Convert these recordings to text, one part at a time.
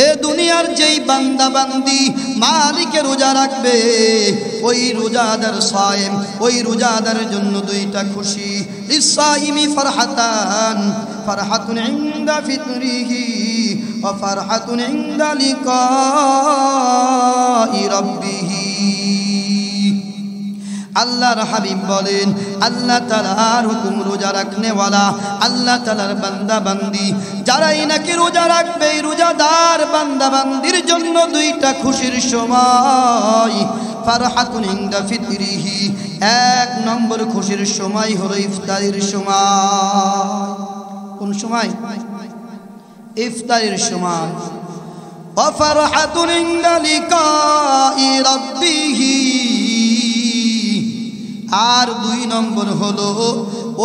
এ দুনিয়ার যেই বান্দা বান্দি মালিকের রোজা রাখবে, ওই রোজাদার সায়েম, ওই রোজাদারের জন্য দুইটা খুশি। লিসাইমি ফারহাতান, ফারহাতুন ইনদা ফিতরিহি ওয়া ফারহাতুন ইনদা লিকাই রাব্বিহি। আল্লাহর হাবিব বলেন, আল্লাহ তাআলার হুকুম রোজা রাখনেওয়ালা, আল্লাহ তাআলার বান্দা বান্দি যারাই নাকি রোজা রাখবে, রোজাদার বান্দা বান্দির জন্য দুইটা খুশির সময়। ফারহাতুন ইনদা ফিতরিহি, এক নম্বর খুশির সময় হলো ইফতারের সময়। কোন সময়? ইফতারের সময়। ওয়া ফারহাতুন ইনদা লিকাই রাব্বিহি, আর দুই নম্বর হলো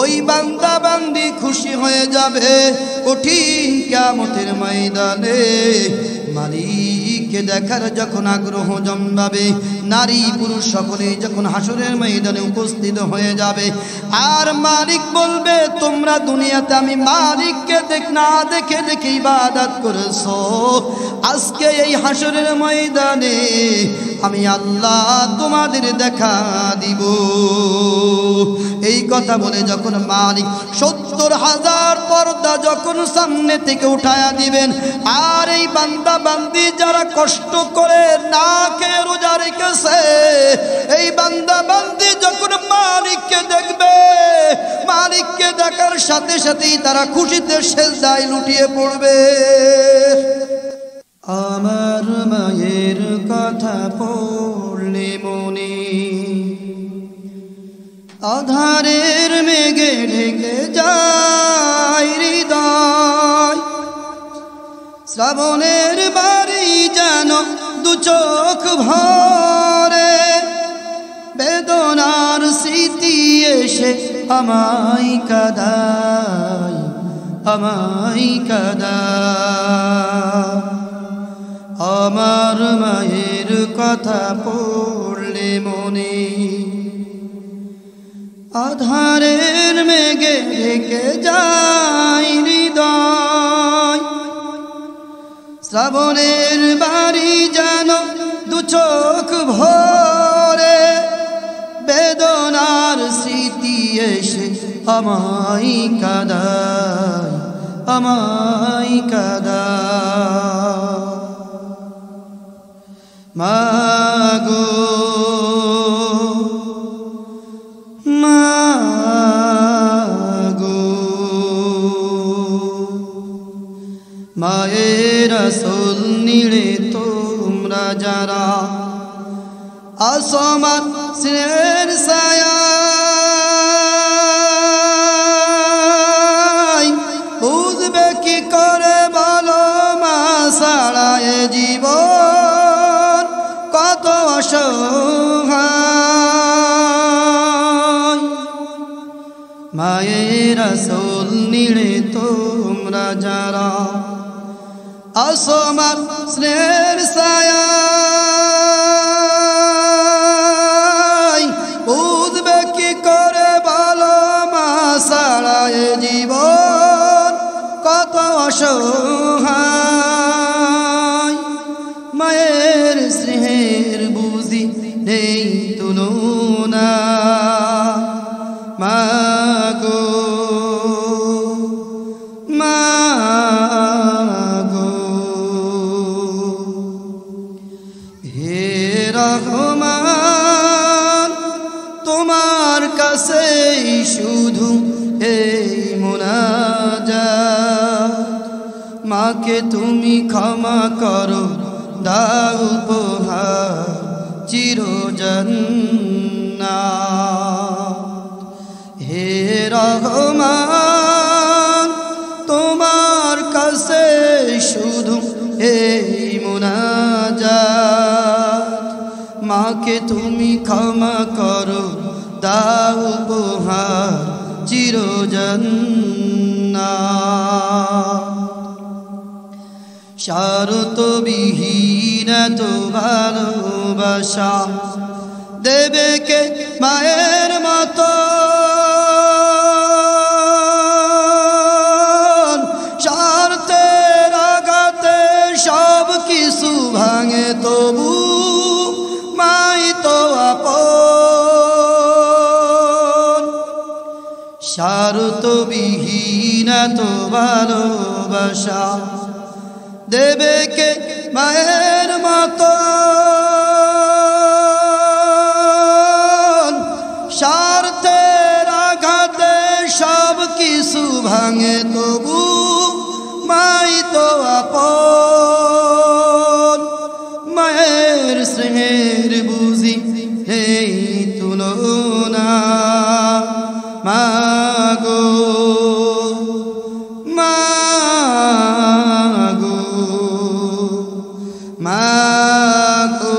ওই বান্দা বান্দি খুশি হয়ে যাবে কঠিন কিয়ামতের ময়দানে মালিককে দেখার যখন আগ্রহ জন্মাবে, নারী পুরুষ সকলেই যখন হাসরের ময়দানে উপস্থিত হয়ে যাবে, আর মালিক বলবে তোমরা দুনিয়াতে আমি মালিককে না দেখে দেখে ইবাদত করেছো, আজকে এই হাসরের ময়দানে আমি আল্লাহ তোমাদের দেখা দিব। এই কথা বলে যখন মালিক ৭০,০০০ পর্দা যখন সামনে থেকে উঠায়া দিবেন, আর এই বান্দা বান্দি যারা কষ্ট করে না খেয়ে রোজা রেখেছে, এই বান্দা বান্দি যখন মালিককে দেখবে, মালিককে দেখার সাথে সাথেই তারা খুশিতে সেজদায় লুটিয়ে পড়বে। আমার মায়ের কথা পড়লে মনে আধারের মেঘে ঢেকে যায় হৃদয়, শ্রাবণের বাড়ি যেন দু চোখ ভরে, বেদনার স্মৃতি এসে আমায় কাঁদায়, আমায় কাঁদায়। আমার মায়ের কথা পড়লে মনে আধারের মেঘে ঢেকে যায় হৃদয়, শ্রাবণের বাড়ি যেন দু চোখ ভরে, বেদনার স্মৃতি এসে আমায় কাঁদায়, আমায় কাঁদায়। মাগো মাগো, মায়ের আসল নিড়ে তোমরা যারা আসমান স্নেহের ছায়ায়, বুঝবে কি করে বলো মা ছাড়া এ জীবন কত অসহায়। মায়ের আসল নিড়ে তোমরা যারা আসমান স্নেহের ছায়ায়, বুঝবে কি করে বলো মা ছাড়া এ জীবন কত অসহায়। মায়ের স্নেহের বুঝি নেই তুলনা, মাগো মাগো। হে রহমান, তোমার কাছেই শুধু এই মুনাজাত, মাকে তুমি ক্ষমা করো, দাও উপহার চিরজান্নাত। হে রহমান, তোমার কাছে শুধু এই মুনাজাত, মাকে তুমি ক্ষমা করো, দাও উপহার চিরজান্নাত। শর্তবিহীন তো ভালোবাসা দেবে কে মায়ের মতো, শর্তের আঘাতে সব এত ভালোবাসা দেবে কে মায়ের মতো স্বার্থের আঘাতে সব কিছু ভাঙে তবু মাই তো আপন মায়ের স্নেহের বুঝি এই তুলনা মাগো মাগো মাগো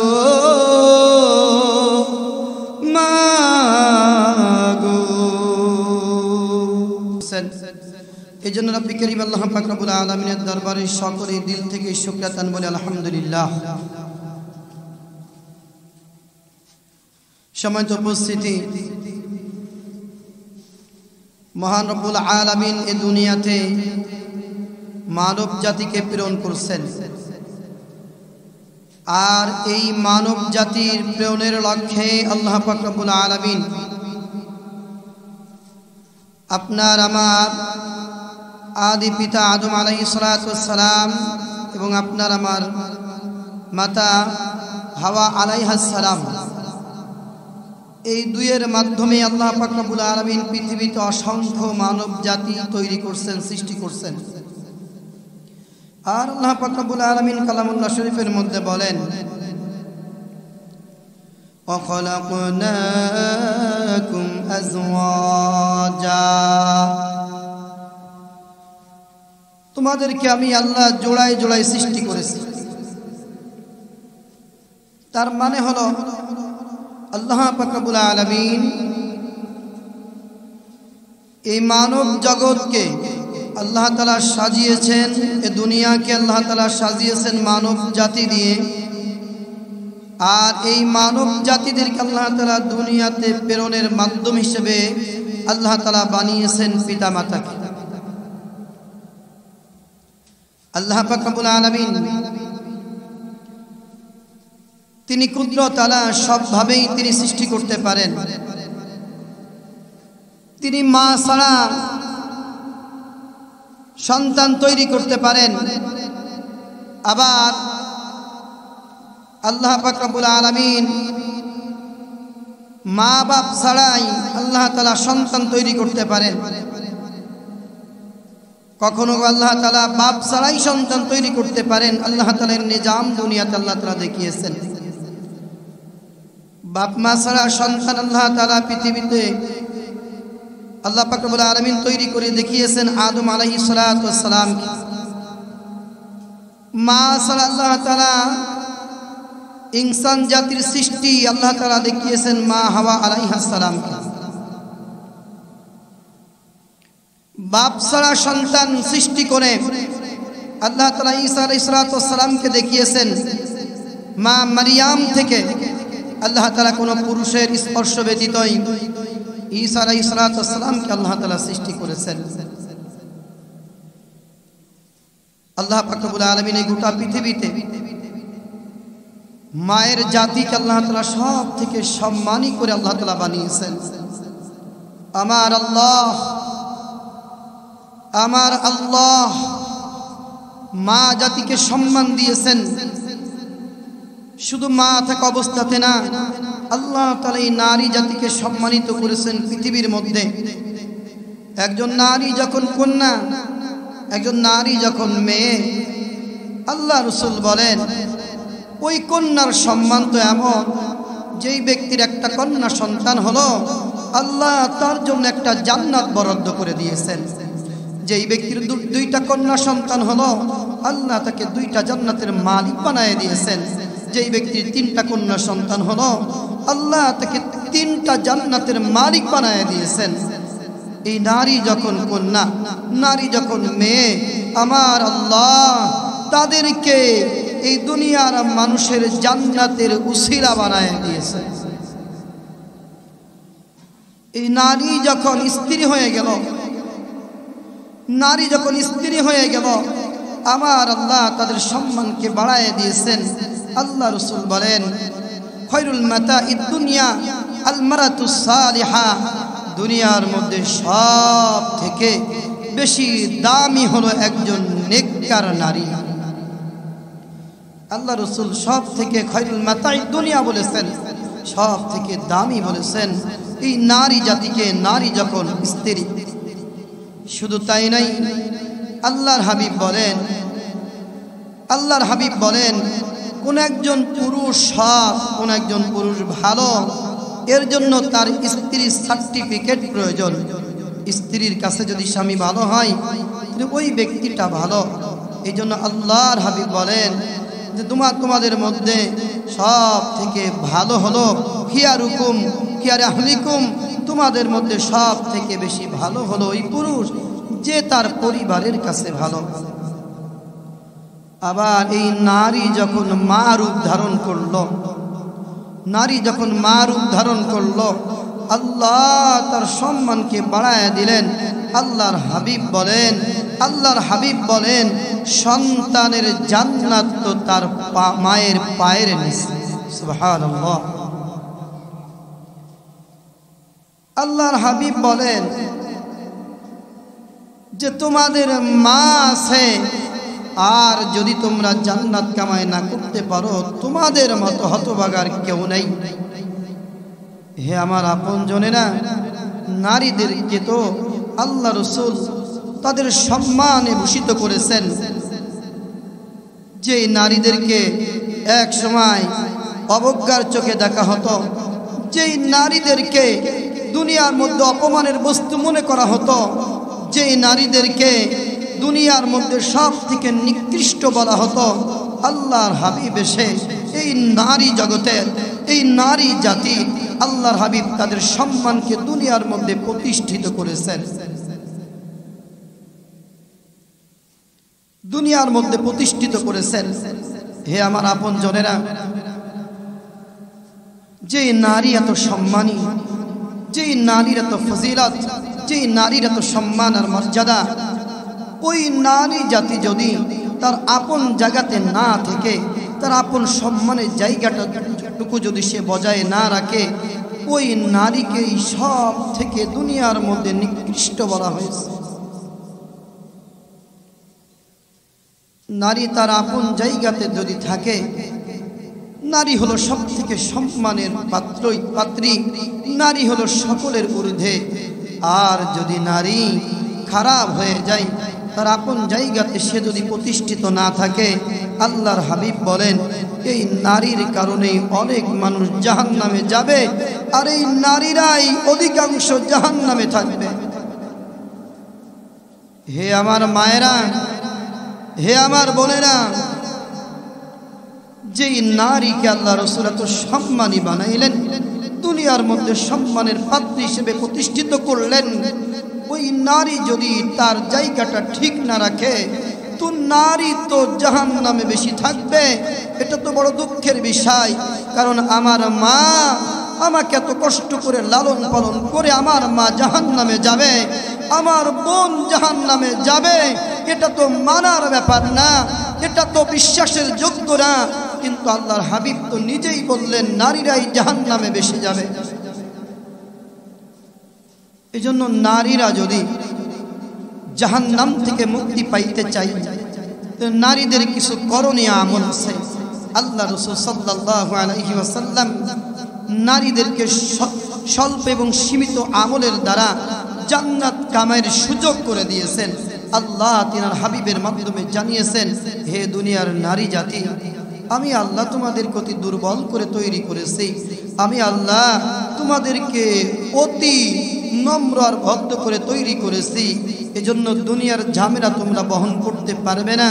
মাগো। এই জন্য রব্বি কারীম আল্লাহ পাক রব্বুল আলামিনের দরবারে সকলে দিল থেকে শুকরিয়া তান বলে আলহামদুলিল্লাহ। সম্মানিত উপস্থিতি, মহান রব্বুল আলামিন এই দুনিয়াতে মানব জাতিকে প্রেরণ করছেন, আর এই মানব জাতির প্রেরণের লক্ষ্যে আল্লাহ পাক রব্বুল আলামিন আপনার আমার আদি পিতা আদম আলাইহিস সালাতু ওয়াস সালাম এবং আপনার আমার মাতা হাওয়া আলাইহাস সালাম, এই দুইয়ের মাধ্যমে আল্লাহ পাক রব্বুল আলামিন পৃথিবীতে অসংখ্য মানব জাতি তৈরি করছেন, সৃষ্টি করছেন। আর আল্লাহ পাক রব্বুল আলামিন কালামুল্লাহ শরীফের মধ্যে বলেন, وَخَلَقْنَاكُمْ أَزْوَاجًا, তোমাদেরকে আমি আল্লাহ জোড়ায় জোড়ায় সৃষ্টি করেছি। তার মানে হলো আল্লাহ পাক রব্বুল আলামিন এই মানব জগৎকে আল্লাহ তাআলা সাজিয়েছেন, এই দুনিয়াকে আল্লাহ তাআলা সাজিয়েছেন মানব জাতি দিয়ে। আর এই মানব জাতিদেরকে আল্লাহ তাআলা দুনিয়াতে প্রেরণের মাধ্যম হিসেবে আল্লাহ তাআলা বানিয়েছেন পিতা মাতাকে। আল্লাহ পাক রব্বুল আলামিন তিনি কুদরত আলা সবভাবেই তিনি সৃষ্টি করতে পারেন। তিনি মা ছাড়া সন্তান তৈরি করতে পারেন, আবার আল্লাহ পাক রব্বুল আলামিন মা বাপ ছাড়াই আল্লাহ তাআলা সন্তান তৈরি করতে পারেন। কখনো আল্লাহ তাআলা বাপ ছাড়াই সন্তান তৈরি করতে পারেন। আল্লাহ তাআলার নিজাম দুনিয়াতে আল্লাহ তাআলা দেখিয়েছেন। বাপ মা ছাড়া সন্তান আল্লাহ তাআলা পৃথিবীতে আল্লাহ পাক রব্বুল আলামিন তৈরি করে দেখিয়েছেন আদম আলাইহিস সালাতু ওয়াস সালাম। মা ছাড়া আল্লাহ তাআলা ইনসান জাতির সৃষ্টি আল্লাহ তাআলা দেখিয়েছেন মা হাওয়া আলাইহাস সালাম। বাপ ছাড়া সন্তান সৃষ্টি করে আল্লাহ তাআলা ঈসা আলাইহিস সালাতু ওয়াস সালামকে দেখিয়েছেন মা মারিয়াম থেকে। আল্লাহ তাআলা কোনো পুরুষের স্পর্শ ব্যতীতই ঈসা আলাইহিস সালাতু ওয়াস সালামকে আল্লাহ তাআলা সৃষ্টি করেছেন। আল্লাহ পাক রব্বুল আলামিন এই গোটা পৃথিবীতে মায়ের জাতিকে আল্লাহ তাআলা সব থেকে সম্মানী করে আল্লাহ তাআলা বানিয়েছেন। আমার আল্লাহ মা জাতিকে সম্মান দিয়েছেন। শুধু মা থাকা অবস্থাতে না, আল্লাহ তাআলা এই নারী জাতিকে সম্মানিত করেছেন পৃথিবীর মধ্যে। একজন নারী যখন কন্যা, একজন নারী যখন মেয়ে, আল্লাহ রাসূল বলেন ওই কন্যার সম্মান তো এমন, যেই ব্যক্তির একটা কন্যা সন্তান হলো আল্লাহ তার জন্য একটা জান্নাত বরাদ্দ করে দিয়েছেন। যেই ব্যক্তির দুইটা কন্যা সন্তান হলো আল্লাহ তাকে দুইটা জান্নাতের মালিক বানিয়ে দিয়েছেন। যেই ব্যক্তির তিনটা কন্যা সন্তান হলো আল্লাহ তাকে তিনটা জান্নাতের মালিক বানিয়ে দিয়েছেন। এই নারী যখন কন্যা, নারী যখন মেয়ে, আমার আল্লাহ তাদেরকে এই দুনিয়ার মানুষের জান্নাতের উসিলা বানায় দিয়েছে। এই নারী যখন স্ত্রী হয়ে গেল, নারী যখন স্ত্রী হয়ে গেল, আমার আল্লাহ তাদের সম্মানকে বাড়ায় দিয়েছেন। আল্লাহ রাসূল বলেন খায়রুল মাতাঈদ দুনিয়া আল মারাতুস সালিহা, দুনিয়ার মধ্যে সব থেকে বেশি দামি হলো একজন নেককার নারী। আল্লাহ রসুল সব থেকে খৈরুল মাতাই দুনিয়া বলেছেন, সব থেকে দামি বলেছেন এই নারী জাতিকে। নারী যখন স্ত্রী, শুধু তাই নাই, আল্লাহর হাবিব বলেন কোন একজন পুরুষ সৎ, কোন একজন পুরুষ ভালো, এর জন্য তার স্ত্রীর সার্টিফিকেট প্রয়োজন। স্ত্রীর কাছে যদি স্বামী ভালো হয় তাহলে ওই ব্যক্তিটা ভালো। এই জন্য আল্লাহর হাবিব বলেন যে তোমাদের মধ্যে সব থেকে ভালো হলো খিয়ারুকুম খিয়ার আহলিকুম, তোমাদের মধ্যে সব থেকে বেশি ভালো হলো ওই পুরুষ যে তার পরিবারের কাছে ভালো। আবার এই নারী যখন মা রূপ ধারণ করলো, নারী যখন মা রূপ ধারণ করলো, আল্লাহ তার সম্মানকে বাড়ায় দিলেন। আল্লাহর হাবিব বলেন সন্তানের জান্নাত তো তার মায়ের পায়ের নিচে। সুবহানাল্লাহ। আল্লাহর হাবিব বলেন যে তোমাদের মা আছে, আর যদি তোমরা জান্নাত কামাই না করতে পারো তোমাদের মতো হতভাগার কেউ নেই। হে আমার আপনজনেরা, নারীদেরকে তো আল্লাহ রসুল তাদের সম্মানে ভূষিত করেছেন। যে নারীদেরকে এক সময় অবজ্ঞার চোখে দেখা হতো, যেই নারীদেরকে দুনিয়ার মধ্যে অপমানের বস্তু মনে করা হতো, যেই নারীদেরকে দুনিয়ার মধ্যে সব থেকে নিকৃষ্ট বলা হতো, আল্লাহর হাবিব এসে এই নারী জগতের, এই নারী জাতি, আল্লাহর হাবিব তাদের সম্মানকে দুনিয়ার মধ্যে প্রতিষ্ঠিত করেছেন। দুনিয়ার মধ্যে প্রতিষ্ঠিত করেছেন। হে আমার আপনজনেরা, যে নারী এত সম্মানী, যে নারীর এত ফজিলত, যে নারীর এত সম্মান আর মর্যাদা, ওই নারী জাতি যদি তার আপন জায়গাতে না থেকে তার আপন সম্মানের জায়গাটাটুকু যদি সে বজায় না রাখে, ওই নারীকেই সব থেকে দুনিয়ার মধ্যে নিকৃষ্ট বলা হয়েছে। নারী তার আপন জায়গাতে যদি থাকে, নারী হলো সব থেকে সম্মানের পাত্রী, নারী হলো সকলের ঊর্ধ্বে। আর যদি নারী খারাপ হয়ে যায়, তার আপন জায়গাতে সে যদি প্রতিষ্ঠিত না থাকে, আল্লাহর হাবিব বলেন এই নারীর কারণে অনেক মানুষ জাহান্নামে যাবে, আর এই নারীরাই অধিকাংশ জাহান্নামে থাকবে। হে আমার মায়েরা, হে আমার বোনেরা, যেই নারীকে আল্লাহ রাসূল এত সম্মানী বানাইলেন, দুনিয়ার মধ্যে সম্মানের পাত্রী হিসেবে প্রতিষ্ঠিত করলেন, ওই নারী যদি তার জায়গাটা ঠিক না রাখে তো নারী তো জাহান্নামে বেশি থাকবে। এটা তো বড় দুঃখের বিষয়। কারণ আমার মা আমাকে এত কষ্ট করে লালন পালন করে আমার মা জাহান্নামে যাবে, আমার বোন জাহান্নামে যাবে, এটা তো মানার ব্যাপার না, এটা তো বিশ্বাসের যোগ্য না। কিন্তু আল্লাহর হাবিব তো নিজেই বললেন নারীরাই জাহান্নামে বেশি যাবে। এজন্য নারীরা যদি জাহান্নাম থেকে মুক্তি পাইতে চাই, নারীদের কিছু করণীয় আমল আছে। আল্লাহ রাসূল সাল্লাল্লাহু আলাইহি ওয়াসাল্লাম নারীদেরকে স্বল্প এবং সীমিত আমলের দ্বারা জান্নাত কামাইয়ের সুযোগ করে দিয়েছেন। আল্লাহ তিনার হাবিবের মাধ্যমে জানিয়েছেন, হে দুনিয়ার নারী জাতি, আমি আল্লাহ তোমাদের অতি দুর্বল করে তৈরি করেছি। আমি আল্লাহ তোমাদেরকে অতি নম্র আর ভদ্র করে তৈরি করেছি। এজন্য দুনিয়ার ঝামেলা তোমরা বহন করতে পারবে না।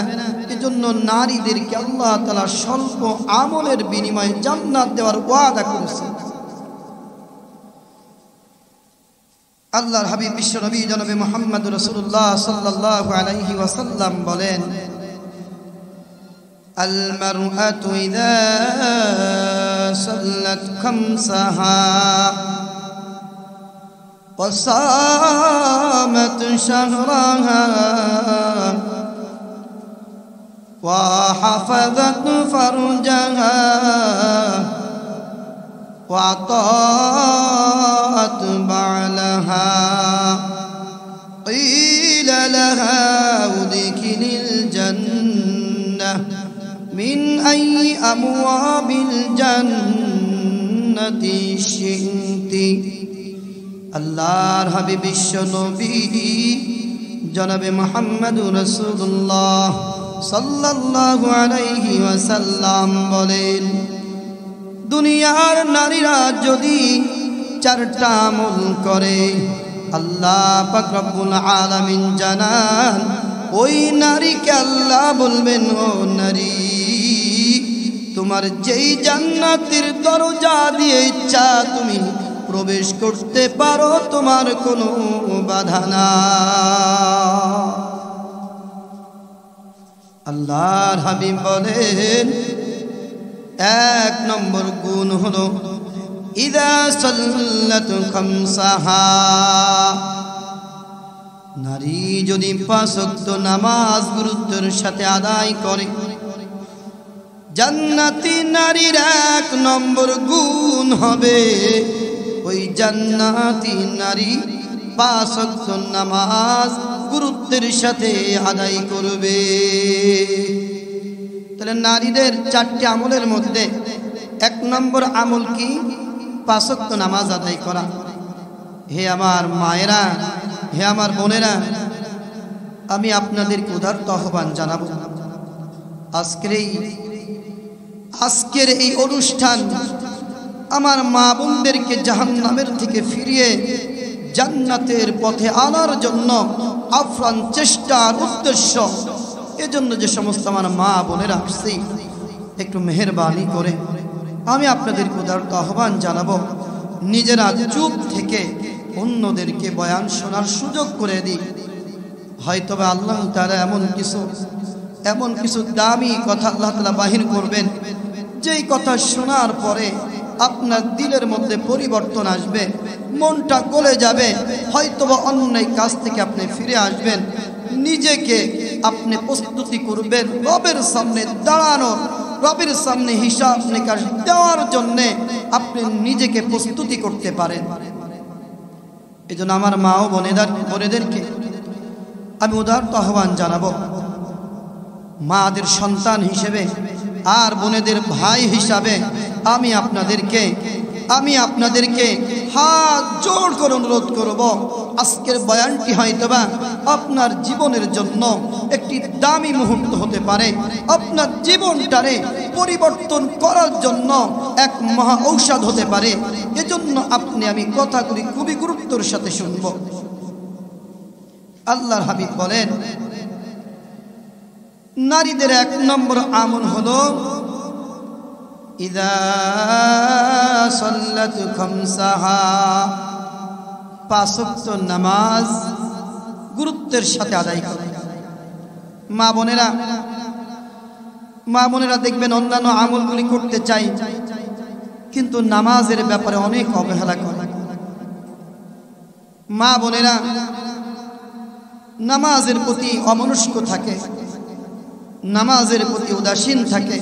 এজন্য নারীদেরকে আল্লাহ তাআলা স্বল্প আমলের বিনিময়ে জান্নাত দেওয়ার ওয়াদা করেছেন। আল্লাহর হাবিব বিশ্ব নবী জনাবে মুহাম্মদ রাসূলুল্লাহ সাল্লাল্লাহু আলাইহি ওয়াসাল্লাম বলেন, আল মারআতু ইযা সাল্লাত খামসাহা ওয়া সামাত শাহরাহা ওয়া হাফাযাত ফারজাহা ওয়া আতাআত বা'লাহা قيل মিন আই আমওয়াবিল জান্নাতি শি'তি। আল্লাহর হাবিব বিশ্ব নবী জনাবে মুহাম্মদুর রাসূলুল্লাহ সাল্লাল্লাহু আলাইহি ওয়াসাল্লাম বলেন, দুনিয়ার নারীরা যদি চারটা আমল করে, আল্লাহ পাক রব্বুল আলামিন জানান ওই নারীকে আল্লাহ বলবেন, ও নারী, তোমার যেই জান্নাতের দরজা দিয়ে ইচ্ছা তুমি প্রবেশ করতে পারো, তোমার কোনো বাধা নাই। আল্লাহর হাবিব বলেন, এক নম্বর গুণ হলো ইযা সাল্লাত খামসাহা, নারী যদি 5 ওয়াক্ত নামাজ গুরুত্বের সাথে আদায় করে, জান্নাতি নারীর 1 নম্বর গুণ হবে ওই জান্নাতি নারী 5 ওয়াক্ত নামাজ গুরুত্বের সাথে আদায় করবে। তাহলে নারীদের 4টি আমলের মধ্যে 1 নম্বর আমল কি? 5 ওয়াক্ত নামাজ আদায় করা। হে আমার মায়েরা, হে আমার বোনেরা, আমি আপনাদেরকে উদারত আহ্বান জানাবো, আজকের এই অনুষ্ঠান আমার মা বোনদেরকে জাহান্নামের থেকে ফিরিয়ে জান্নাতের পথে আনার জন্য আপ্রাণ চেষ্টার উদ্দেশ্য। এজন্য যে সমস্ত আমার মা বোনেরা আসছে, একটু মেহেরবানি করে আমি আপনাদেরকে উদারত আহ্বান জানাবো, নিজেরা চুপ থেকে অন্যদেরকে বয়ান শোনার সুযোগ করে দিই। হয়তোবা আল্লাহ তাআলা এমন কিছু দামি কথা আল্লাহ তাআলা বাহির করবেন, যেই কথা শোনার পরে আপনার দিলের মধ্যে পরিবর্তন আসবে, মনটা গলে যাবে, হয়তোবা অন্যায় কাজ থেকে আপনি ফিরে আসবেন, নিজেকে আপনি প্রস্তুতি করবেন রবের সামনে দাঁড়ানোর, রবের সামনে হিসাব নিকাশ দেওয়ার জন্যে আপনি নিজেকে প্রস্তুতি করতে পারেন। এজন্য আমার মা ও বোনেদেরকে আমি উদারত আহ্বান জানাবো, মাদের সন্তান হিসেবে আর বোনেদের ভাই হিসাবে আমি আপনাদেরকে হাত জোড় করে অনুরোধ করব, আজকের বয়ানটি হয়তোবা আপনার জীবনের জন্য একটি দামি মুহূর্ত হতে পারে, আপনার জীবনটারে পরিবর্তন করার জন্য এক মহা ঔষধ হতে পারে। এজন্য আমি কথাগুলি খুবই গুরুত্বের সাথে শুনব। আল্লাহর হাবিব বলেন, নারীদের 1 নম্বর আমল হলো ইযা সাল্লাত খামসাহা, 5 ওয়াক্ত নামাজ গুরুত্বের সাথে আদায় করে। মা বোনেরা দেখবেন অন্যান্য আমলগুলি করতে চাই, কিন্তু নামাজের ব্যাপারে অনেক অবহেলা করে। মা বোনেরা নামাজের প্রতি অমনস্ক থাকে, নামাজের প্রতি উদাসীন থাকে।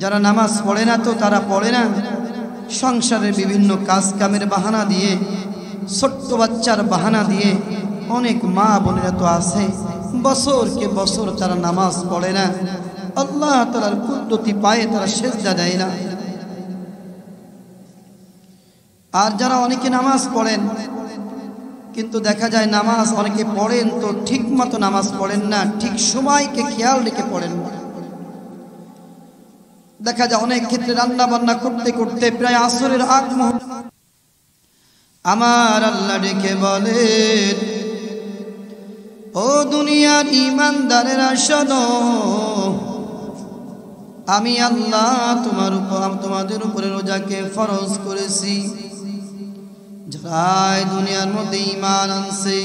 যারা নামাজ পড়ে না, তো তারা পড়ে না, সংসারের বিভিন্ন কাজ কামের বাহানা দিয়ে, ছোট্ট বাচ্চার বাহানা দিয়ে অনেক মা বোনেরা তো আছে বছরকে বছর তারা নামাজ পড়ে না, আল্লাহ তাআলার কুদরতি পায়ে তারা সেজদা দেয় না। আর যারা অনেকে নামাজ পড়েন, কিন্তু দেখা যায় নামাজ অনেকে পড়েন তো ঠিক মতো নামাজ পড়েন না, ঠিক সময়কে খেয়াল রেখে পড়েন না। দেখা যায় অনেক ক্ষেত্রে রান্না বান্না করতে করতে প্রায় আসরের আগ মুহূর্ত আমার আল্লাহ ডেকে বলেন, ও দুনিয়ার ঈমানদারেরা শোনো, আমি আল্লাহ তোমাদের উপরে রোজাকে ফরজ করেছি। যারা দুনিয়ার মধ্যে ঈমান আনছে,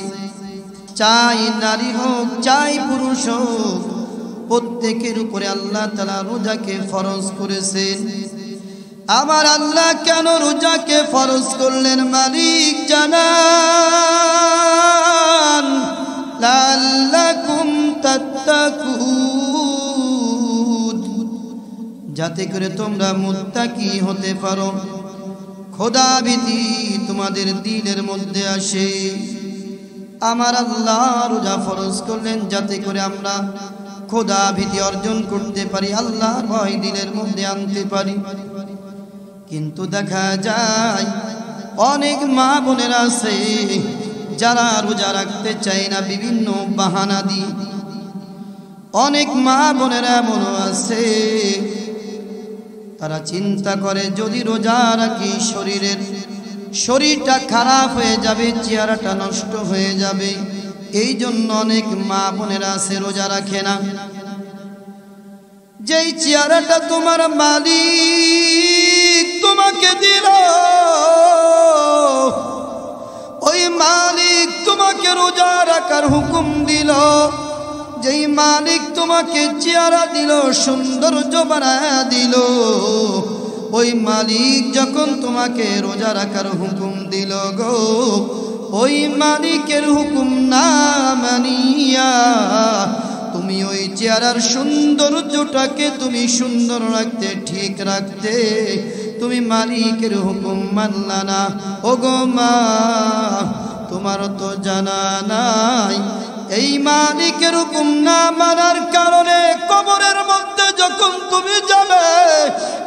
চাই নারী হোক চাই পুরুষ হোক, প্রত্যেকের উপরে আল্লাহ তাআলা রোজাকে ফরজ করেছেন। আমার আল্লাহ কেন রোজাকে ফরজ করলেন মালিক জানান, লাল্লাকুম তাত্তাকুন, যাতে করে তোমরা মুত্তাকি হতে পারো, খোদা ভীতি তোমাদের দিলের মধ্যে আসে। আমার আল্লাহ রোজা ফরজ করলেন যাতে করে আমরা খোদা ভীতি অর্জন করতে পারি, আল্লাহর ভয় দিলের মধ্যে আনতে পারি। কিন্তু দেখা যায় অনেক মা বোনেরা আছে যারা রোজা রাখতে চায় না বিভিন্ন বাহানা দিয়ে। অনেক মা বোনেরা এমনও আছে তারা চিন্তা করে যদি রোজা রাখি শরীরটা খারাপ হয়ে যাবে, চেহারাটা নষ্ট হয়ে যাবে। এই জন্য অনেক মা বোনেরা আছে রোজা রাখে না। যেই চেহারাটা তোমার মালিক তোমাকে দিল, ওই মালিক তোমাকে রোজা রাখার হুকুম দিল, যেই মালিক তোমাকে চেহারা দিল, সৌন্দর্য বানায়া দিল, ওই মালিক যখন তোমাকে রোজা রাখার হুকুম দিল গো, ওই মালিকের হুকুম না মানিয়া তুমি ওই চেহারার সৌন্দর্যটাকে তুমি সুন্দর রাখতে, ঠিক রাখতে তুমি মালিকের হুকুম মানলা না। ও গো মা, তোমার তো জানা নাই এই মালিকের হুকুম না মানার কারণে কবরের মধ্যে যখন তুমি যাবে,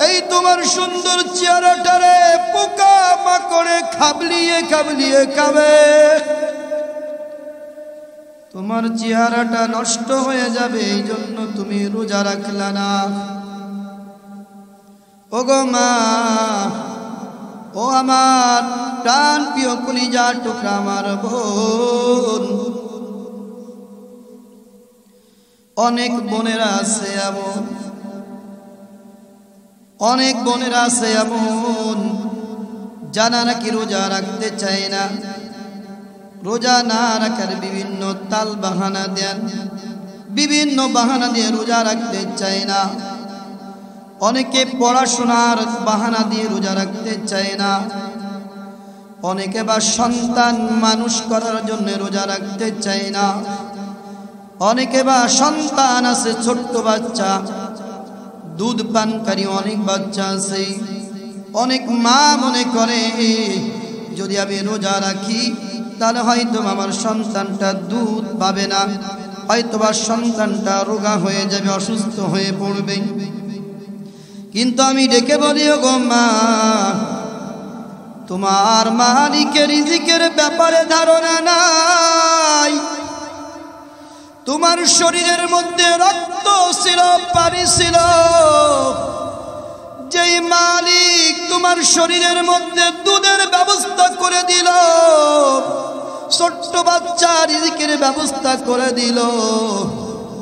এই তোমার সুন্দর চেহারাটারে পোকা মাকড়ে খাবলিয়ে খাবলিয়ে খাবে, তোমার চেহারাটা নষ্ট হয়ে যাবে। এই জন্য তুমি রোজা রাখলা না। ও গো মা, ও আমার প্রাণ প্রিয় কলিজার টুকরা আমার বোন, অনেক বোনেরা আছে এমন, অনেক বোনেরা আছে এমন যারা নাকি রোজা রাখতে চায় না। রোজা না রাখার বিভিন্ন তাল বাহানা দেন, বিভিন্ন বাহানা দিয়ে রোজা রাখতে চায় না। অনেকে পড়াশোনার বাহানা দিয়ে রোজা রাখতে চায় না। অনেকে বা সন্তান মানুষ করার জন্য রোজা রাখতে চায় না। অনেকে বা সন্তান আছে ছোট্ট বাচ্চা, দুধ পানকারী অনেক বাচ্চা আছে। অনেক মা মনে করে যদি আমি রোজা রাখি তাহলে হয়তো আমার সন্তানটা দুধ পাবে না, হয়তো বা সন্তানটা রোগা হয়ে যাবে, অসুস্থ হয়ে পড়বে। কিন্তু আমি ডেকে বলি, ও গো মা, তোমার মালিকের রিজিকের ব্যাপারে ধারণা নাই। তোমার শরীরের মধ্যে রক্ত ছিল, পানি ছিল, যেই মালিক তোমার শরীরের মধ্যে দুধের ব্যবস্থা করে দিল, ছোট্ট বাচ্চা রিজিকের ব্যবস্থা করে দিল,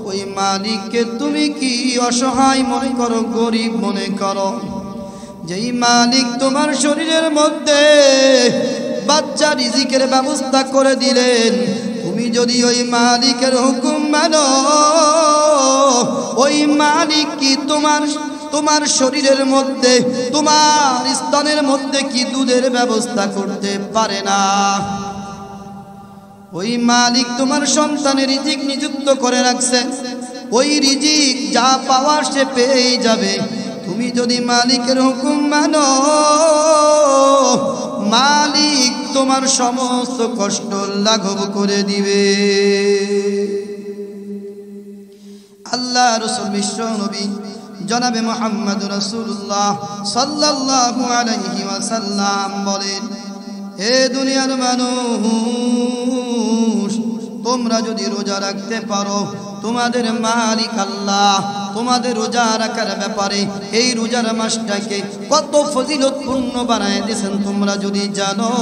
ওই মালিককে তুমি কি অসহায় মনে করো, গরিব মনে করো? যেই মালিক তোমার শরীরের মধ্যে বাচ্চা রিজিকের ব্যবস্থা করে দিলেন, তুমি যদি ওই মালিকের হুকুম মানো, ওই মালিক কি তোমার শরীরের মধ্যে, তোমার স্তনের মধ্যে কি দুধের ব্যবস্থা করতে পারে না? ওই মালিক তোমার সন্তানের রিজিক নিযুক্ত করে রাখছে, ওই রিজিক যা পাওয়ার সে পেয়ে যাবে। তুমি যদি মালিকের হুকুম মানো, মালিক তোমার সমস্ত কষ্ট লাঘব করে দিবে। আল্লাহ রাসূল বিশ্ব নবী জনাবে মুহাম্মদ রাসূলুল্লাহ সাল্লাল্লাহু আলাইহি ওয়াসাল্লাম বলেন, হে দুনিয়ার মানুষ, তোমরা যদি রোজা রাখতে পারো, তোমাদের মালিক আল্লাহ তোমাদের রোজা রাখার ব্যাপারে এই রোজার মাসটাকে কত ফজিলতপূর্ণ বানায় দিয়েছেন তোমরা যদি জানো,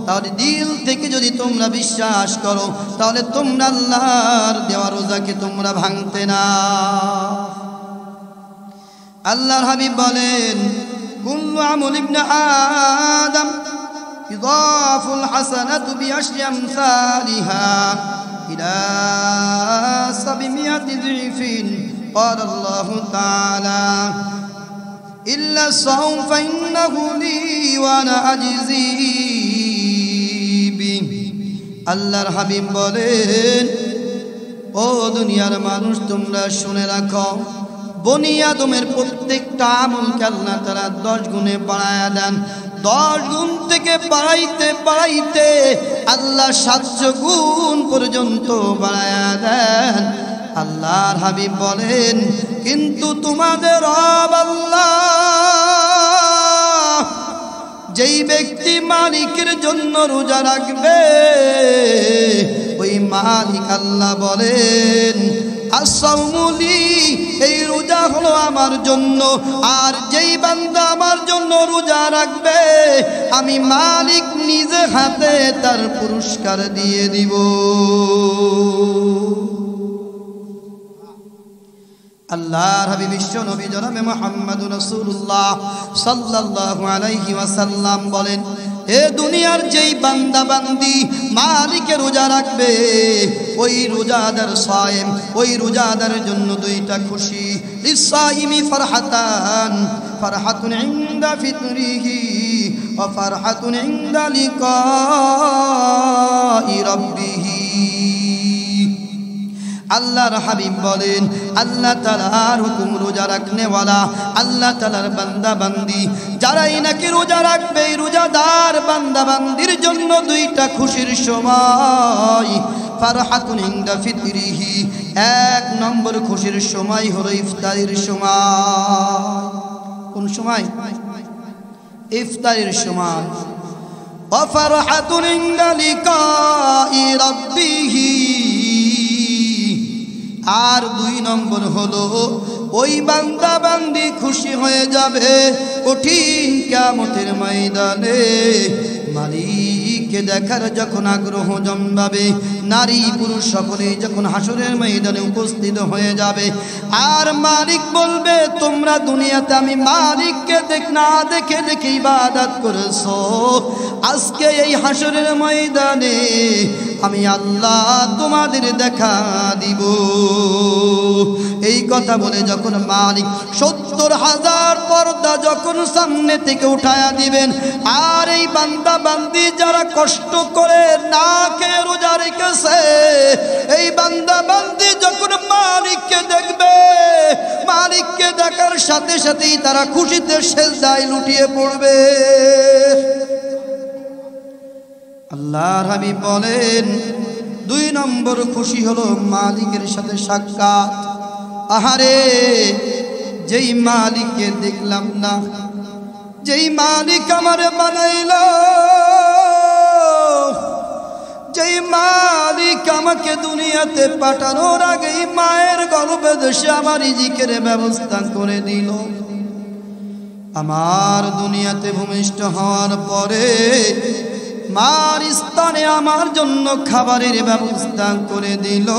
তাহলে দিল থেকে যদি তোমরা বিশ্বাস করো, তাহলে তোমরা আল্লাহর দেওয়া রোজাকে তোমরা ভাঙতে না। আল্লাহর হাবিব বলেন, কুল্লু আমল ইবনে আদম ইদাফুল হাসানাতু বিআশরি আমসালিহা ইলা 700 যিফিন। ক্বালা আল্লাহু তাআলা ইল্লা সাওম ফাইন্নাহু লি ওয়া আনা আজজি বিহি। আল্লাহর হাবিব বলেন, ও দুনিয়ার মানুষ, তোমরা শুনে রাখো, বনি আদমের প্রত্যেকটা আমলকে আল্লাহ তাআলা 10 গুণে বাড়ায়া দেন। 10 গুণ থেকে বাড়াইতে বাড়াইতে আল্লাহ 700 গুণ পর্যন্ত বাড়ায়া দেন। আল্লাহর হাবিব বলেন কিন্তু তোমাদের রব আল্লাহ যেই ব্যক্তি মালিকের জন্য রোজা রাখবে ওই মালিক আল্লাহ বলেন আসসাউমুলি এই রোজা হলো আমার জন্য আর যেই বান্দা আমার জন্য রোজা রাখবে আমি মালিক নিজে হাতে তার পুরস্কার দিয়ে দিব। আল্লাহর হাবিব বিশ্ব নবী জনাবে মুহাম্মদুর রাসূলুল্লাহ সাল্লাল্লাহু আলাইহি ওয়াসাল্লাম বলেন এ দুনিয়ার যেই বান্দা বান্দি মালিকের রোজা রাখবে ওই রোজাদার সায়েম ওই রোজাদারের জন্য দুইটা খুশি লিসাইমি ফারহাতান ফারহাতুন ইনদা ফিতরিহি ওয়া ফারহাতুন ইনদা লিকাই রাব্বিহি। আল্লাহর হাবিব বলেন আল্লাহ তাআলার হুকুম রোজা রাখনেওয়ালা আল্লাহ তাআলার বান্দা বান্দি যারাই নাকি রোজা রাখবে রোজাদার বান্দা বান্দির জন্য দুইটা খুশির সময় ফারহাতুন ইনদা ফিতরিহি এক নম্বর খুশির সময় হলো ইফতারের সময়। কোন সময়? ইফতারের সময়। ওয়া ফারহাতুন ইনদা লিকাই রাব্বিহি আর দুই নম্বর হলো ওই বান্দা বান্দি খুশি হয়ে যাবে কঠিন কিয়ামতের ময়দানে মালিককে দেখার যখন আগ্রহ জন্মাবে নারী পুরুষ সকলেই যখন হাসরের ময়দানে উপস্থিত হয়ে যাবে আর মালিক বলবে তোমরা দুনিয়াতে আমি মালিককে না দেখে ইবাদত করেছো আজকে এই হাসরের ময়দানে আমি আল্লাহ তোমাদের দেখা দিব। এই কথা বলে যখন মালিক ৭০,০০০ পর্দা যখন সামনে থেকে উঠায়া দিবেন আর এই বান্দা বান্দি যারা কষ্ট করে না খেয়ে রোজা রেখেছে এই বান্দা বান্দি যখন মালিককে দেখবে মালিককে দেখার সাথে সাথেই তারা খুশিতে সেজদায় লুটিয়ে পড়বে। আল্লাহর হাবিব বলেন দুই নম্বর খুশি হলো মালিকের সাথে সাক্ষাৎ। আহারে যেই মালিককে দেখলাম না যেই মালিক আমারে বানাইল যেই মালিক আমাকে দুনিয়াতে পাঠানোর আগেই মায়ের গর্ভে দেশে আমার রিজিকের ব্যবস্থা করে দিল আমার দুনিয়াতে ভূমিষ্ঠ হওয়ার পরে মার স্থানে আমার জন্য খাবারের ব্যবস্থা করে দিল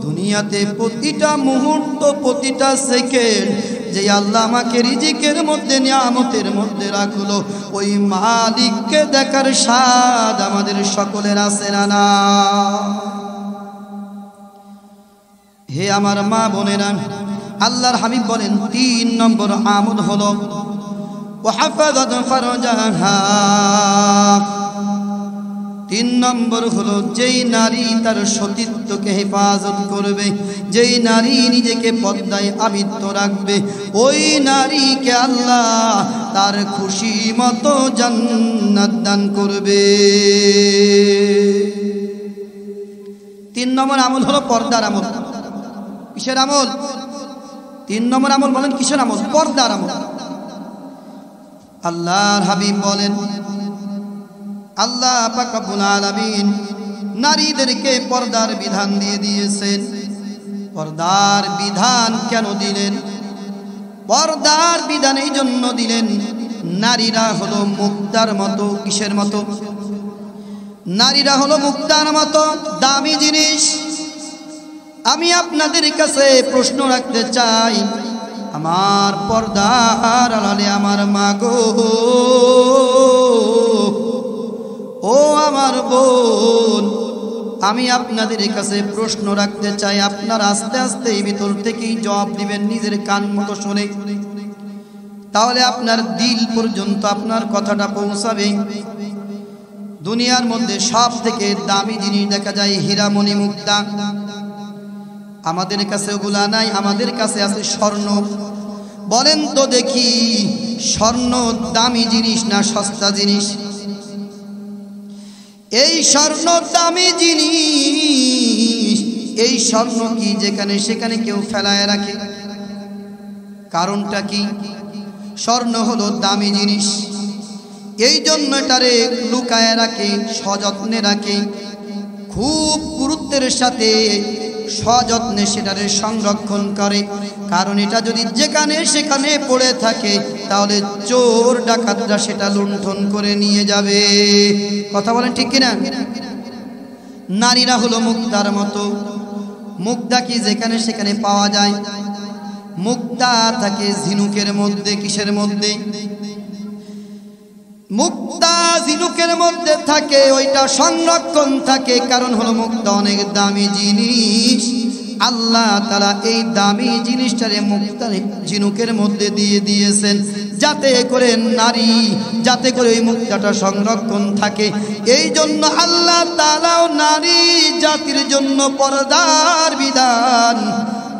দুনিয়াতে প্রতিটা মুহূর্ত প্রতিটা সেকেন্ড যে আল্লাহ আমাকে রিজিকের মধ্যে নিয়ামতের মধ্যে রাখলো ওই মালিককে দেখার স্বাদ আমাদের সকলের আছে না? হে আমার মা বোনেরা আল্লাহর হাবিব বলেন ৩ নম্বর আমল হলো ওয়াহাফাযাত ফারজাহা ৩ নম্বর হলো যেই নারী তার সতীত্বকে হেফাজত করবে যেই নারী নিজেকে পর্দায় আবৃত রাখবে ওই নারীকে আল্লাহ তার খুশি মতো জান্নাত দান করবে। ৩ নম্বর আমল হলো পর্দার আমল। কিসের আমল? ৩ নম্বর আমল বলেন কিসের আমল? পর্দার আমল। আল্লাহর হাবিব বলেন আল্লাহ পাক রব্বুল আলামিন নারীদেরকে পর্দার বিধান দিয়ে দিয়েছেন। পর্দার বিধান কেন দিলেন? পর্দার বিধান এই জন্য দিলেন নারীরা হলো মুক্তার মতো। কিসের মতো? নারীরা হলো মুক্তার মতো দামি জিনিস। আমি আপনাদের কাছে প্রশ্ন রাখতে চাই আমার পর্দার আড়ালে আমার মা গো ও আমার বোন আমি আপনাদের কাছে প্রশ্ন রাখতে চাই আপনারা আস্তে আস্তে এই ভিতর থেকেই জবাব দিবেন নিজের কান মতো শুনে তাহলে আপনার দিল পর্যন্ত আপনার কথাটা পৌঁছাবে। দুনিয়ার মধ্যে সব থেকে দামি জিনিস দেখা যায় হীরামণি মুক্তা। আমাদের কাছে ওগুলা নাই, আমাদের কাছে আছে স্বর্ণ। বলেন তো দেখি স্বর্ণ দামি জিনিস না সস্তা জিনিস? এই স্বর্ণ দামি জিনিস এই স্বর্ণ কি যেখানে সেখানে কেউ ফেলায় রাখে? কারণটা কি? স্বর্ণ হলো দামি জিনিস, এই জন্য এটারে লুকায় রাখে, সযত্নে রাখে, খুব গুরুত্বের সাথে সযত্নে সেটারে সংরক্ষণ করে। কারণ এটা যদি যেখানে সেখানে পড়ে থাকে তাহলে চোর ডাকাতরা সেটা লুণ্ঠন করে নিয়ে যাবে। কথা বলেন ঠিক কিনা? নারীরা হলো মুক্তার মতো। মুক্তা কি যেখানে সেখানে পাওয়া যায়? মুক্তা থাকে ঝিনুকের মধ্যে। কিসের মধ্যে? মুক্তা ঝিনুকের মধ্যে থাকে, ওইটা সংরক্ষণ থাকে। কারণ হলো মুক্তা অনেক দামি জিনিস। আল্লাহ তাআলা এই দামি জিনিসটারে মুক্তা ঝিনুকের মধ্যে দিয়ে দিয়েছেন যাতে করে নারী, যাতে করে ওই মুক্তাটা সংরক্ষণ থাকে। এই জন্য আল্লাহ তাআলাও নারী জাতির জন্য পর্দার বিধান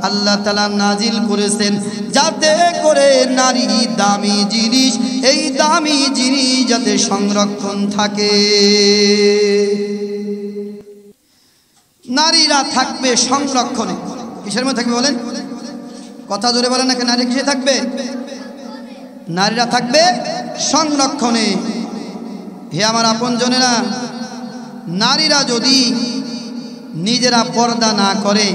আল্লাহ তাআলা নাজিল করেছেন যাতে করে নারী দামি জিনিস, এই দামি জিনিস যাতে সংরক্ষণ থাকে। নারীরা থাকবে সংরক্ষণে। কিসের মধ্যে থাকবে বলেন? কথা জোরে বলেন না, নারী কিসে থাকবে? নারীরা থাকবে সংরক্ষণে। হে আমার আপনজনেরা, নারীরা যদি নিজেরা পর্দা না করে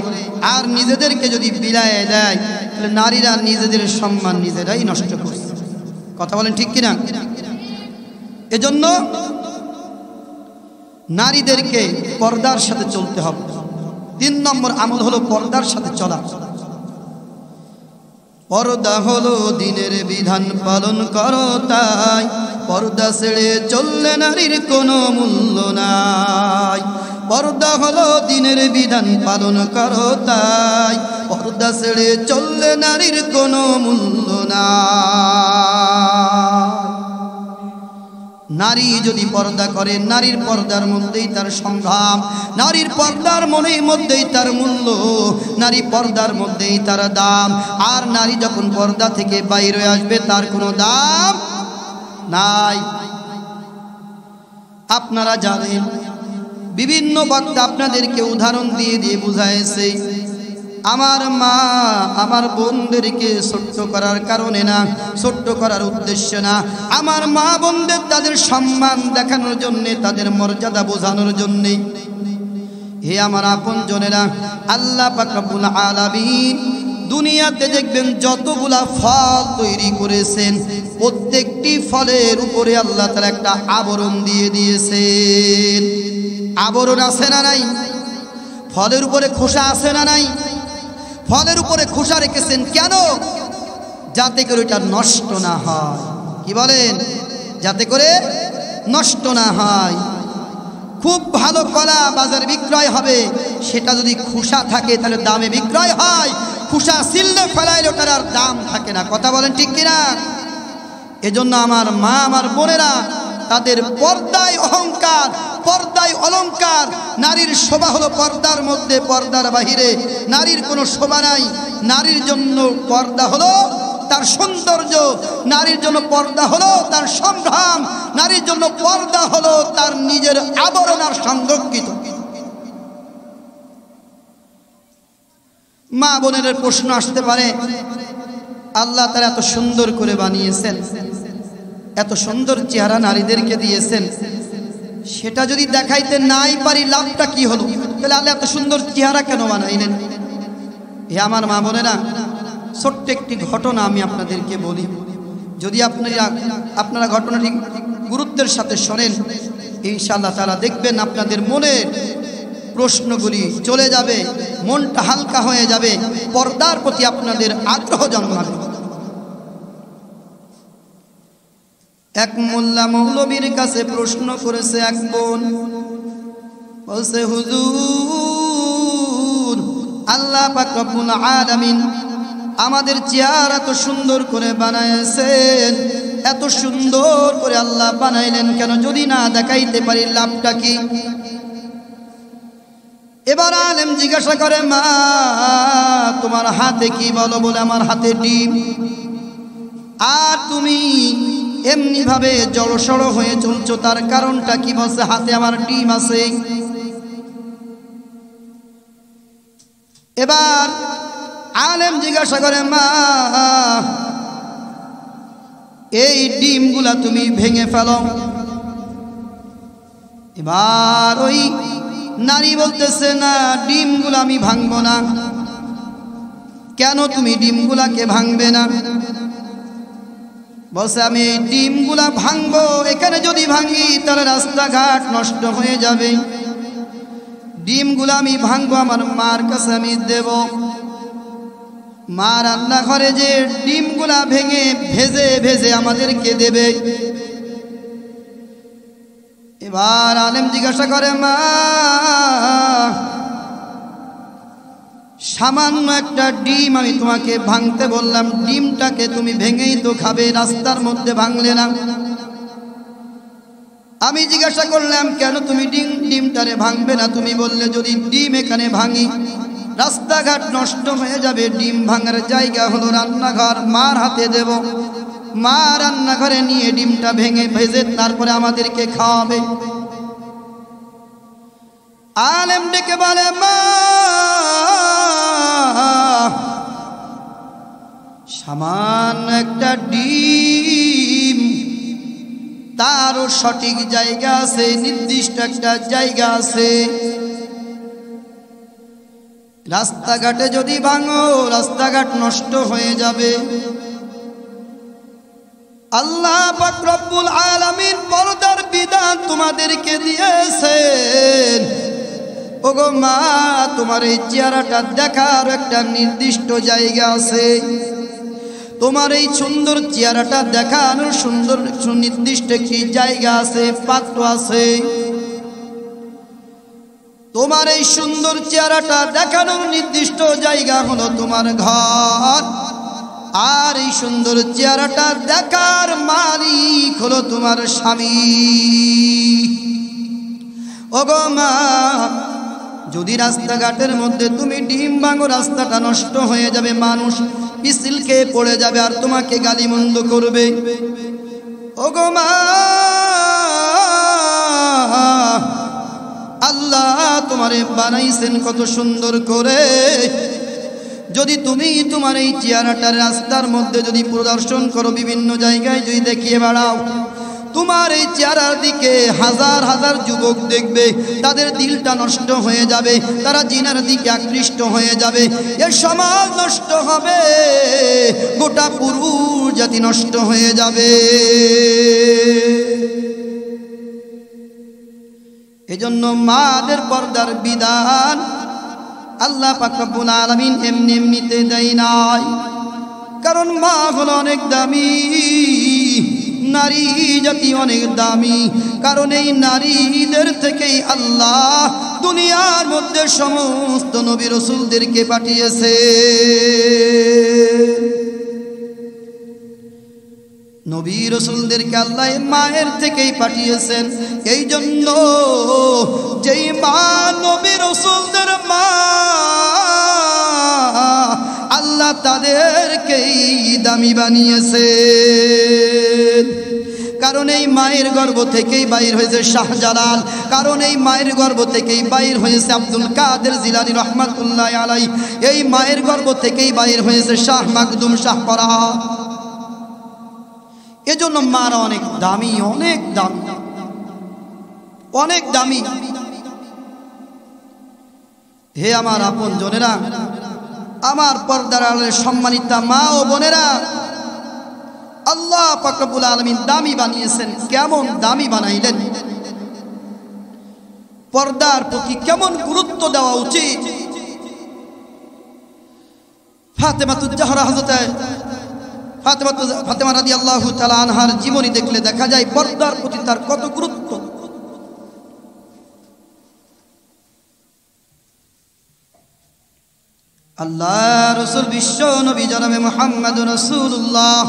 আর নিজেদেরকে যদি বিলায় দেয় তাহলে নারীরা নিজেদের সম্মান নিজেরাই নষ্ট করছে। কথা বলেন ঠিক কিনা? এজন্য নারীদেরকে পর্দার সাথে চলতে হবে। 3 নম্বর আমল হলো পর্দার সাথে চলা। পর্দা হলো দিনের বিধান পালন করো তাই, পর্দা ছেড়ে চললে নারীর কোনো মূল্য নাই। পর্দা হলো দিনের বিধান পালন করো তাই, পর্দা ছেড়ে চললে নারীর কোনো মূল্য নাই। নারী যদি পর্দা করে, নারীর পর্দার মধ্যেই তার সংগ্রাম, নারীর পর্দার মধ্যেই তার মূল্য, নারী পর্দার মধ্যেই তার দাম। আর নারী যখন পর্দা থেকে বাইরে আসবে তার কোনো দাম নাই। আপনারা জানেন, বিভিন্ন বক্তা আপনাদেরকে উদাহরণ দিয়ে দিয়ে বুঝাইছে। আমার মা আমার বোনদেরকে ছোট্ট করার কারণে না, ছোট্ট করার উদ্দেশ্য না, আমার মা বোনদের তাদের সম্মান দেখানোর জন্যে, তাদের মর্যাদা বোঝানোর জন্যে। হে আমার আপনজনেরা, আল্লাহ পাক রব্বুল আলামিন দুনিয়াতে দেখবেন যতগুলা ফল তৈরি করেছেন প্রত্যেকটি ফলের উপরে আল্লাহ তাআলা একটা আবরণ দিয়ে দিয়েছেন। আবরণ আছে না নাই? ফলের উপরে খোসা আছে না নাই? ফলের উপরে খোসা রেখেছেন কেন? যাতে করে এটা নষ্ট না হয়। কি বলেন? যাতে করে নষ্ট না হয়। খুব ভালো কলা বাজারে বিক্রয় হবে, সেটা যদি খোসা থাকে তাহলে দামে বিক্রয় হয়। খোসা ছিললে ফেলাইলে ওটার আর দাম থাকে না। কথা বলেন ঠিক কিনা? এজন্য আমার মা আমার বোনেরা তাদের পর্দায় অহংকার, পর্দায় অলংকার। নারীর শোভা হলো পর্দার মধ্যে, পর্দার বাহিরে নারীর কোনো শোভা নাই। নারীর জন্য পর্দা হলো তার সৌন্দর্য, নারীর জন্য পর্দা হলো তার সংগ্রাম, নারীর জন্য পর্দা হলো তার নিজের আবরণ আর সংরক্ষিত। মা বোনের প্রশ্ন আসতে পারে, আল্লাহ তারা এত সুন্দর করে বানিয়েছেন, এত সুন্দর চেহারা নারীদেরকে দিয়েছেন, সেটা যদি দেখাইতে নাই পারি লাভটা কি হলো? তাহলে আল্লাহ এত সুন্দর চেহারা কেন বানাইলেন? হে আমার মা বোনেরা, ছোট্ট একটি ঘটনা আমি আপনাদেরকে বলি। যদি আপনারা ঘটনাটি গুরুত্বের সাথে শোনেন, ইনশাআল্লাহ তাআলা দেখবেন আপনাদের মনের প্রশ্নগুলি চলে যাবে, মনটা হালকা হয়ে যাবে, পর্দার প্রতি আপনাদের আগ্রহ জন্মাবে। এক মোল্লা মৌলবীর কাছে প্রশ্ন করেছে এক বোন, বলছে, হুজুর, আল্লাহ পাক রব্বুল আলামিন আমাদের চেহারা এত সুন্দর করে বানাইছেন, এত সুন্দর করে আল্লাহ বানাইলেন কেন? যদি না দেখাইতে পারি লাভটা কি? এবার আলেম জিজ্ঞাসা করে, মা তোমার হাতে কি? বলো। বলে, আমার হাতে ডিম। আর তুমি এমনি ভাবে জড়সড় হয়ে চলছো, তার কারণটা কি? বলছে, হাতে আমার ডিম আছে। এবার আলেম জিজ্ঞাসা করে, মা এই ডিমগুলা তুমি ভেঙে ফেলো। এবার ওই নারী বলতেছে, না, ডিমগুলা আমি ভাঙবো না। কেন তুমি ডিমগুলাকে ভাঙবে না? বলছে, আমি এই ডিমগুলা ভাঙবো, এখানে যদি ভাঙি তাহলে রাস্তাঘাট নষ্ট হয়ে যাবে। ডিমগুলা আমি ভাঙবো, আমার মার কাছে আমি দেব। মা রান্নাঘরে যে ডিমগুলা ভেঙে ভেজে ভেজে আমাদেরকে দেবে। এবার আলেম জিজ্ঞাসা করে, মা সামান্য একটা ডিম আমি তোমাকে ভাঙতে বললাম, ডিমটাকে তুমি ভেঙেই তো খাবে, রাস্তার মধ্যে ভাঙলে না। আমি জিজ্ঞাসা করলাম, কেন তুমি ডিমটারে ভাঙবে না? তুমি বললে যদি ডিম এখানে ভাঙি রাস্তাঘাট নষ্ট হয়ে যাবে। ডিম ভাঙার জায়গা হলো রান্নাঘর, মার হাতে দেব। মা রান্নাঘরে নিয়ে ডিমটা ভেঙে ভেজে তারপরে আমাদেরকে খাওয়াবে। আলেম ডেকে বলে, মা সামান্য একটা ডিম, তারও সঠিক জায়গা আছে, নির্দিষ্ট একটা জায়গা আছে। রাস্তাঘাটে যদি ভাঙো রাস্তাঘাট নষ্ট হয়ে যাবে। আল্লাহ পাক রব্বুল আলামিন পর্দার বিধান তোমাদেরকে দিয়েছেন। ওগো মা, তোমার এই চেহারাটা দেখার একটা নির্দিষ্ট জায়গা আছে। তোমার এই সুন্দর চেহারাটা দেখানোর সুন্দর সুনির্দিষ্ট একটি জায়গা আছে, পাত্র আছে। তোমার এই সুন্দর চেহারাটা দেখানোর নির্দিষ্ট জায়গা হলো তোমার ঘর। আর এই সুন্দর চেহারাটা দেখার মালিক হলো তোমার স্বামী। ওগো মা, যদি রাস্তাঘাটের মধ্যে তুমি ডিম ভাঙো রাস্তাটা নষ্ট হয়ে যাবে, মানুষ পিছিল খেয়ে পড়ে যাবে আর তোমাকে গালিমন্দ করবে। ওগো মা, আল্লাহ তোমারে বানাইছেন কত সুন্দর করে। যদি তুমি তোমার এই চেহারাটার রাস্তার মধ্যে যদি প্রদর্শন করো, বিভিন্ন জায়গায় যদি দেখিয়ে বেড়াও, তোমার এই চেহারার দিকে হাজার হাজার যুবক দেখবে, তাদের দিলটা নষ্ট হয়ে যাবে, তারা জিনার দিকে আকৃষ্ট হয়ে যাবে। এ সমাজ নষ্ট হবে, গোটা পুরুষ জাতি নষ্ট হয়ে যাবে। এজন্য মাদের পর্দার বিধান আল্লাহ পাক রব্বুল আলামিন এমনি এমনিতে দেয় নাই। কারণ মা হলো অনেক দামি, নারী জাতি অনেক দামি। কারণ এই নারীদের থেকেই আল্লাহ দুনিয়ার মধ্যে সমস্ত নবী রাসূলদেরকে পাঠিয়েছে। নবী রাসূলদেরকে আল্লাহ মায়ের থেকেই পাঠিয়েছেন। এই জন্য যেই মা নবী রাসূলদের মা, আল্লাহ তাদেরকেই দামি বানিয়েছেন। কারণ এই মায়ের গর্ভ থেকেই বাইর হয়েছে শাহজালাল। কারণ এই মায়ের গর্ভ থেকেই বাইর হয়েছে আব্দুল কাদের জিলানী রহমাতুল্লাহ আলাইহি। এই মায়ের গর্ভ থেকেই বাইর হয়েছে শাহ মাকদুম শাহ ফরহাদ। এজন্য মারা অনেক দামি, অনেক দামি, অনেক দামি। হে আমার আপন জনেরা, আমার পর্দার আড়ালে সম্মানিতা মা ও বোনেরা, আল্লাহ পাক রব্বুল আলামিন দামি বানিয়েছেন। কেমন দামি বানাইলেন, পর্দার প্রতি কেমন গুরুত্ব দেওয়া উচিত। ফাতেমাতুজ জাহরা, হযরত ফাতেমা রাদিয়াল্লাহু তাআলা আনহার জীবনী দেখলে দেখা যায় পর্দার প্রতি তার কত গুরুত্ব। আল্লাহ রাসূল বিশ্ব নবী জনাবে মুহাম্মদুর রাসূলুল্লাহ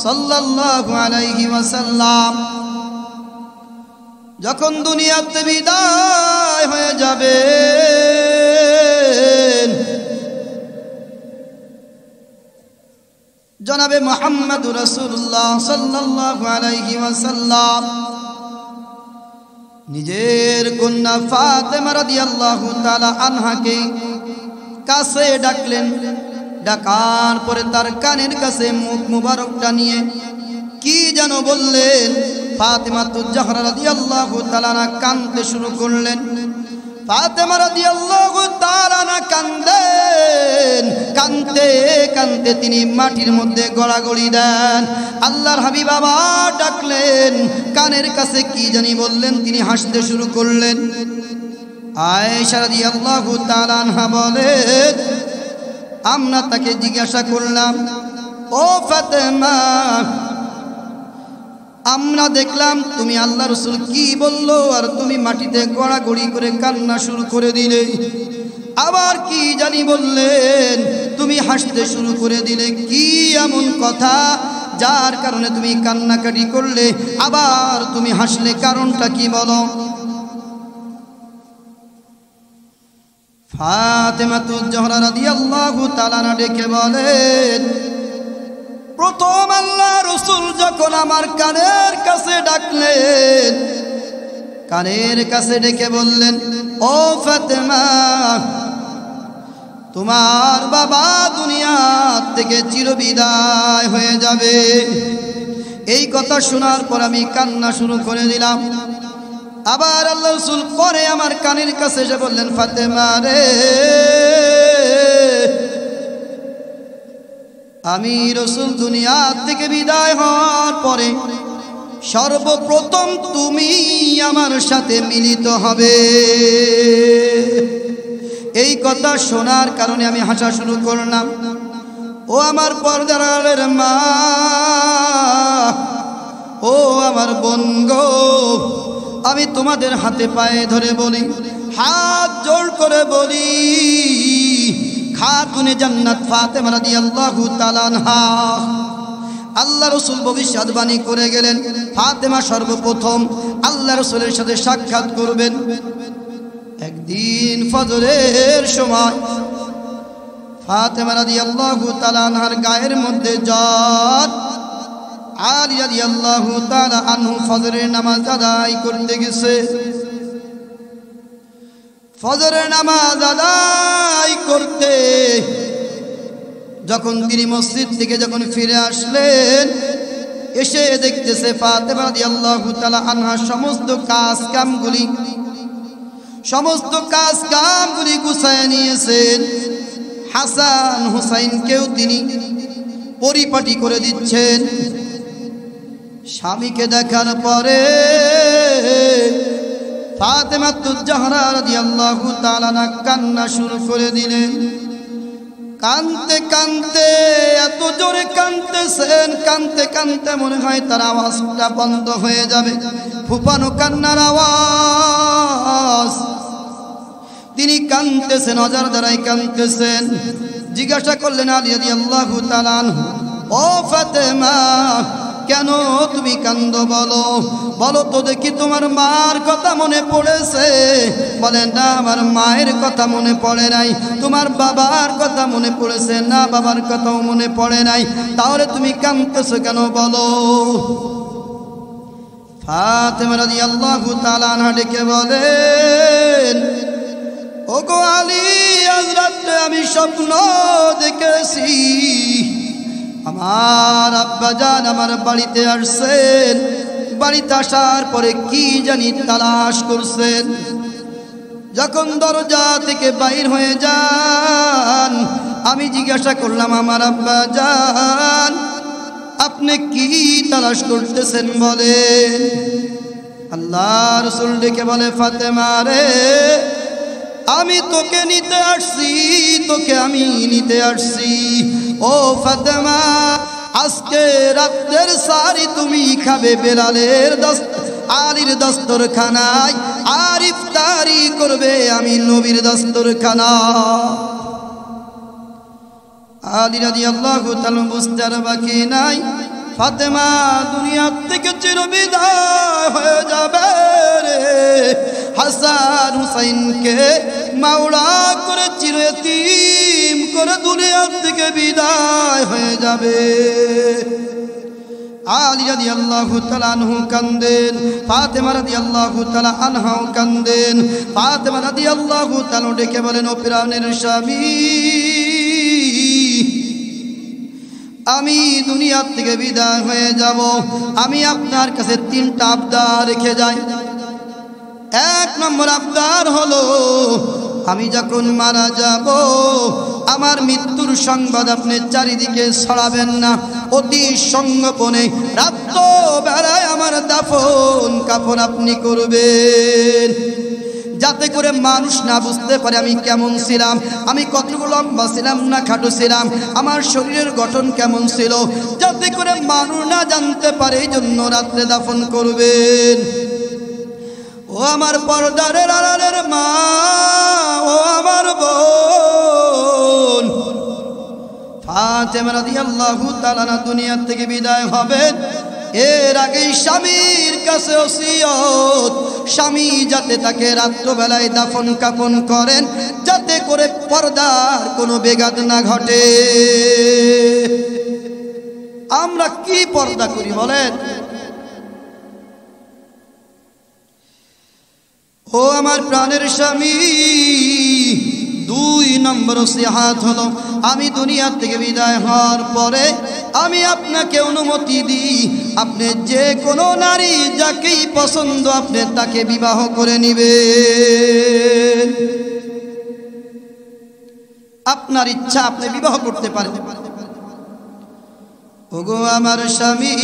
সাল্লাল্লাহু আলাইহি ওয়াসাল্লাম যখন দুনিয়াতে বিদায় হয়ে যাবে, জনাবে মুহাম্মদুর রাসূলুল্লাহ সাল্লাল্লাহু আলাইহি ওয়াসাল্লাম নিজের কন্যা ফাতেমা রাদিয়াল্লাহু তাআলা আনহাকে কাছে ডাকলেন। ডাকার পরে তার কানের কাছে মুখ মুবারকটা নিয়ে কি যেন বললেন। ফাতেমাতুজ জাহরা রাদিয়াল্লাহু তাআলা আনহা কাঁদতে শুরু করলেন। ফাতেমা রাদিয়াল্লাহু তাআলা আনহা কাঁদেন। কাঁদতে কাঁদতে তিনি মাটির মধ্যে গড়াগড়ি দেন। আল্লাহর হাবিব আবার ডাকলেন, কানের কাছে কি জানি বললেন, তিনি হাসতে শুরু করলেন। আয়েশা রাদিয়াল্লাহু তাআলা আনহা বলেন, আমরা তাকে জিজ্ঞাসা করলাম, ও ফাতেমা, আমরা দেখলাম তুমি আল্লাহ রাসূল কি বললো আর তুমি মাটিতে গড়াগড়ি করে কান্না শুরু করে দিলে। আবার কি জানি বললেন, তুমি হাসতে শুরু করে দিলে। কি এমন কথা যার কারণে তুমি কান্নাকাটি করলে, আবার তুমি হাসলে, কারণটা কি বলো? ফাতেমাতুজ জাহরা রাদিয়াল্লাহু তাআলা ডেকে বলেন, প্রথম আল্লাহ রাসূল যখন আমার কানের কাছে ডাকলেন, কানের কাছে ডেকে বললেন, ও ফাতেমা, তোমার বাবা দুনিয়া থেকে চিরবিদায় হয়ে যাবে। এই কথা শোনার পর আমি কান্না শুরু করে দিলাম। আবার আল্লাহ রাসূল পরে আমার কানের কাছে এসে বললেন, ফাতেমা রে, আমি রাসূল দুনিয়া থেকে বিদায় হওয়ার পরে সর্বপ্রথম তুমি আমার সাথে মিলিত হবে। এই কথা শোনার কারণে আমি হাসা শুরু করলাম। ও আমার পর্দার আড়ালের মা, ও আমার বোন গো, আমি তোমাদের হাতে পায়ে ধরে বলি, হাত জোর করে বলি, খাতুনে জান্নাত ফাতেমা রাদিয়াল্লাহু তাআলা আনহা, আল্লাহ রাসূল ভবিষ্যৎবাণী করে গেলেন ফাতেমা সর্বপ্রথম আল্লাহ রাসূলের সাথে সাক্ষাৎ করবেন। একদিন ফজরের সময় ফাতেমা রাদিয়াল্লাহু তাআলা আনহার গায়ের মধ্যে জ্বর। আলী রাদিয়াল্লাহু তাআলা আনহু ফজরের নামাজ আদায় করতে গেছে। ফজরের নামাজ আদায় করতে যখন তিনি মসজিদ থেকে যখন ফিরে আসলেন, এসে দেখতেছে ফাতেমা রাদিয়াল্লাহু তাআলা আনহা সমস্ত কাজকামগুলি গুছায় নিয়েছেন। হাসান হুসাইনকেও তিনি পরিপাটি করে দিচ্ছেন। স্বামীকে দেখার পরে ফাতেমাতুজ জাহরা রাদিয়াল্লাহু তাআলা কান্না শুরু করে দিলেন। কানতে কানতে এত জোরে কানতেছেন, কানতে কানতে মনে হয় তার আওয়াজটা বন্ধ হয়ে যাবে, ফুপানো কান্নার আওয়াজ। তিনি কানতেছেন, অজার দ্বারাই কানতেছেন। জিজ্ঞাসা করলেন আলী রাদিয়াল্লাহু তাআলা আনহু, ও ফাতেমা, কেন তুমি কান্দো? বলো বলো তো দেখি, তোমার মার কথা মনে পড়েছে? বলে না, আমার মায়ের কথা মনে পড়ে নাই। তোমার বাবার কথা মনে পড়েছে? না, বাবার কথাও মনে পড়ে নাই। তাহলে তুমি কাঁদতেছো কেন বলো? ফাতেমা রাদিয়াল্লাহু তাআলা আনহা ডেকে বলেন, ওগো আলী, আজ রাতে আমি স্বপ্ন দেখেছি আমার আব্বাজান আমার বাড়িতে আসছেন। বাড়িতে আসার পরে কি জানি তালাশ করছেন। যখন দরজা থেকে বাইর হয়ে যান, আমি জিজ্ঞাসা করলাম, আমার আব্বাজান আপনি কি তালাশ করতেছেন বলেন? আল্লাহ রাসূল ডেকে বলে, ফাতেমা রে, আমি তোকে নিতে আসছি, তোকে আমি নিতে আসছি। ও ফাতেমা, আজকে রাতের সারি তুমি খাবে বেলালের আলীর দস্তরখানায়, আর ইফতারি করবে আমি নবীর দস্তরখানা। আলী রাদিয়াল্লাহু তাআলা বুঝতে আর বাকি নাই, ফাতেমা দুনিয়া থেকে চিরবিদায় হয়ে যাবে রে। হাসান হুসাইনকে মাওলা করে চিরয়তীম করে দুনিয়া থেকে বিদায় হয়ে যাবে। আলী রাদিয়াল্লাহু তাআলা আনহু কান্দেন, ফাতেমা রাদিয়াল্লাহু তাআলা আনহাও কান্দেন। ফাতেমা রাদিয়াল্লাহু তাআলা ডেকে বলেন, ও প্রাণের স্বামী, আমি দুনিয়ার থেকে বিদায় হয়ে যাব, আমি আপনার কাছে 3টা আবদার রেখে যাই। 1 নম্বর আবদার হলো, আমি যখন মারা যাব আমার মৃত্যুর সংবাদ আপনি চারিদিকে ছড়াবেন না, অতি সংগোপনে রাত্র বেলায় আমার দাফন কাফন আপনি করবেন, যাতে করে মানুষ না বুঝতে পারে আমি কেমন ছিলাম, আমি কতটুকু লম্বা ছিলাম না খাটো ছিলাম, আমার শরীরের গঠন কেমন ছিল, যাতে করে মানুষ না জানতে পারে, এই জন্য রাত্রে দাফন করবেন। ও আমার পর্দারের আড়ালের মা, ও আমার বোন, ফাতেমা রাদিয়াল্লাহু তাআলা দুনিয়া থেকে বিদায় হবেন, এর আগেই স্বামীর কাছে ওসিয়ত, স্বামী যাতে তাকে রাত্রবেলায় দাফন কাফন করেন, যাতে করে পর্দার কোনো বেঘাত না ঘটে। আমরা কি পর্দা করি বলেন? ও আমার প্রাণের স্বামী, 2 নম্বর ওসিয়াত হলো, আমি দুনিয়া থেকে বিদায় হওয়ার পরে আমি আপনাকে অনুমতি দিই, আপনি যে কোনো নারী যাকেই পছন্দ আপনি তাকে বিবাহ করে নেবেন। আপনার ইচ্ছা আপনি বিবাহ করতে পারেন। ওগো আমার স্বামী,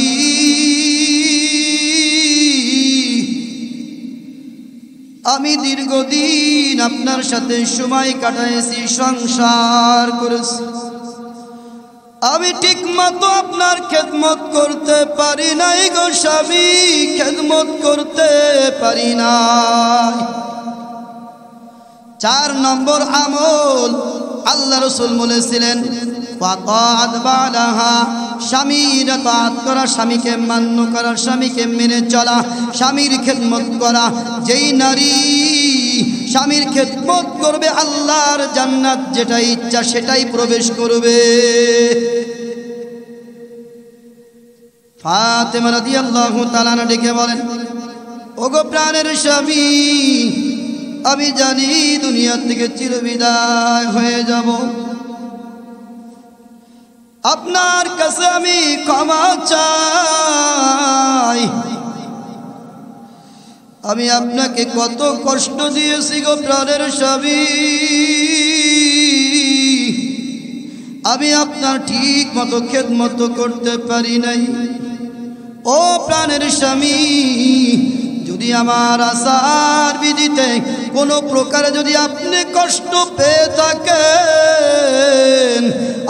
আমি দীর্ঘদিন আপনার সাথে সময় কাটাইছি, সংসার করেছি, আমি ঠিক মতো আপনার খেদমত করতে পারি নাই গো স্বামী, খেদমত করতে পারি নাই। 4 নম্বর আমল, আল্লাহ রাসূল বলেছিলেন, ফাতাআত বালাহা, স্বামীর তাআত করা, স্বামীকে মান্য করা, স্বামীকে মেনে চলা, স্বামীর খেদমত করা। যেই নারী স্বামীর খেদমত করবে আল্লাহর জান্নাত যেটা ইচ্ছা সেটাই প্রবেশ করবে। ফাতেমা রাদিয়াল্লাহু তাআলা ডেকে বলেন, ওগো প্রাণের স্বামী, আমি জানি দুনিয়া থেকে চিরবিদায় হয়ে যাব, আপনার কাছে আমি ক্ষমা চাই, আমি আপনাকে কত কষ্ট দিয়েছি গো প্রাণের স্বামী, আমি আপনার ঠিক মতো খেদমত করতে পারি নাই। ও প্রাণের স্বামী, যদি আমার আচার বিধিতে কোনো প্রকারে যদি আপনি কষ্ট পেয়ে থাকেন,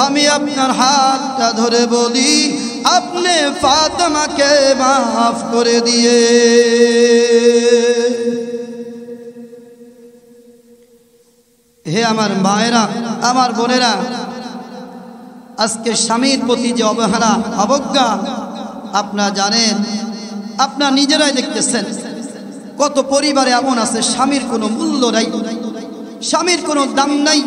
আমি আপনার হাতটা ধরে বলি, আপনি ফাতেমাকে মাফ করে দিয়ে। হে আমার মায়েরা, আমার বোনেরা, আজকে স্বামীর প্রতি যে অবহেলা অবজ্ঞা আপনারা জানেন, আপনারা নিজেরাই দেখতেছেন, কত পরিবারে এমন আছে স্বামীর কোনো মূল্য নাই, স্বামীর কোনো দাম নাই,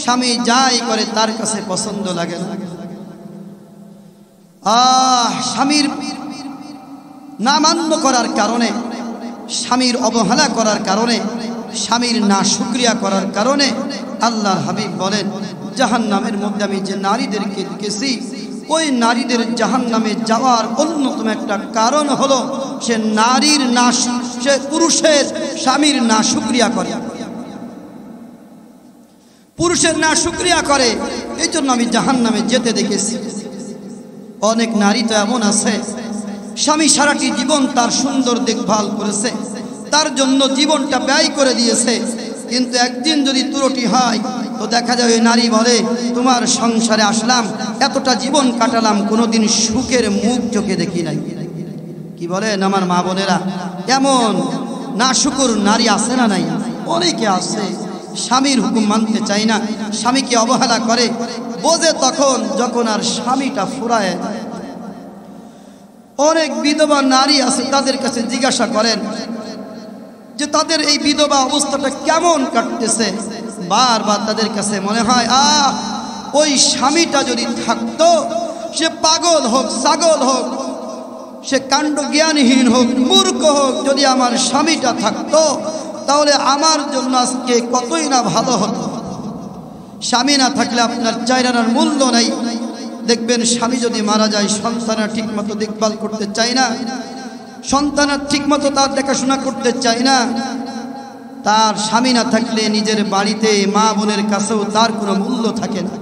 স্বামী যাই করে তার কাছে পছন্দ লাগে না। স্বামীর নামান্য করার কারণে, স্বামীর অবহেলা করার কারণে, স্বামীর না শুকরিয়া করার কারণে আল্লাহর হাবিব বলেন, জাহান্নামের মধ্যে আমি যে নারীদেরকে দেখেছি, ওই নারীদের জাহান্নামে যাওয়ার অন্যতম একটা কারণ হলো সে নারীর না, সে পুরুষের স্বামীর না শুকরিয়া করে, পুরুষের না শুকরিয়া করে, এই জন্য আমি জাহান্নামে যেতে দেখেছি। অনেক নারী তো এমন আছে, স্বামী সারাটি জীবন তার সুন্দর দেখভাল করেছে, তার জন্য জীবনটা ব্যয় করে দিয়েছে, কিন্তু একদিন যদি ত্রুটি হয় তো দেখা যায় ওই নারী বলে, তোমার সংসারে আসলাম, এতটা জীবন কাটালাম, কোনোদিন সুখের মুখ চোখে দেখি নাই। কি বলেন আমার মা বোনেরা? এমন নাশুকুর নারী আছে না নাই? অনেকে আছে, স্বামীর হুকুম মানতে চায় না, স্বামীকে অবহেলা করে, বোঝে তখন যখন আর স্বামীটা ফুরায়। অনেক বিধবা নারী আছে, তাদের কাছে জিজ্ঞাসা করেন যে তাদের এই বিধবা অবস্থাটা কেমন কাটতেছে, বারবার তাদের কাছে মনে হয়, ওই স্বামীটা যদি থাকতো, সে পাগল হোক ছাগল হোক সে কাণ্ড জ্ঞানহীন হোক, মূর্খ হোক, যদি আমার স্বামীটা থাকতো তাহলে আমার জন্য আজকে কতই না ভালো হতো। স্বামী না থাকলে আপনার চাইরানার মূল্য নাই। দেখবেন স্বামী যদি মারা যায়, সন্তানরা ঠিকমতো দেখভাল করতে চায় না, সন্তানরা ঠিকমতো তার দেখাশোনা করতে চায় না। তার স্বামী না থাকলে নিজের বাড়িতে মা বোনের কাছেও তার কোনো মূল্য থাকে না।